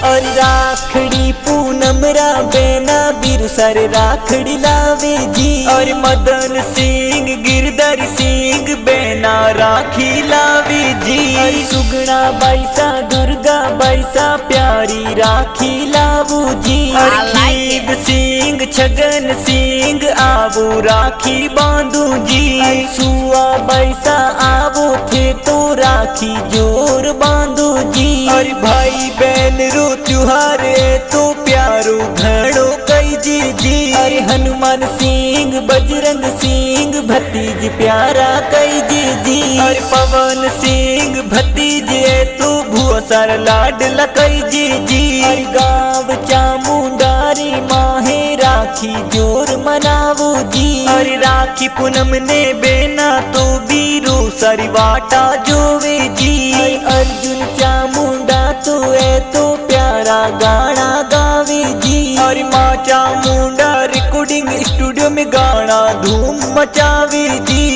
और राखड़ी पूनम रा बेना बिरसर राखड़ी लावे जी। और मदन सिंह गिरधर सिंह बेना राखी लावे जी। और सुगना बैसा दुर्गा बैसा प्यारी राखी लावू जी। और खीब सिंह छगन सिंह आवू राखी बांधू जी। सुआ बैसा आवो थे तो राखी जोर बांधू जी। और भाई बहन रो त्योहार तो प्यारो घड़ो कई जी जी। अरे हनुमान सिंह बजरंग सिंह भतीज प्यारा कई जी जी। और पवन सिंह भतीज तो भुआ सार लाड लकई जी जी। और गाँव चामुंडारी माहे राखी जोर मनावो जी। और राखी पूनम ने बेना तो बीरो सारी वाटा जोवे जी। अर्जुन चामुंडा तो है तो प्यारा गाना गावे जी। और माँ चामुंडा रिकॉर्डिंग स्टूडियो में गाना धूम मचावे जी।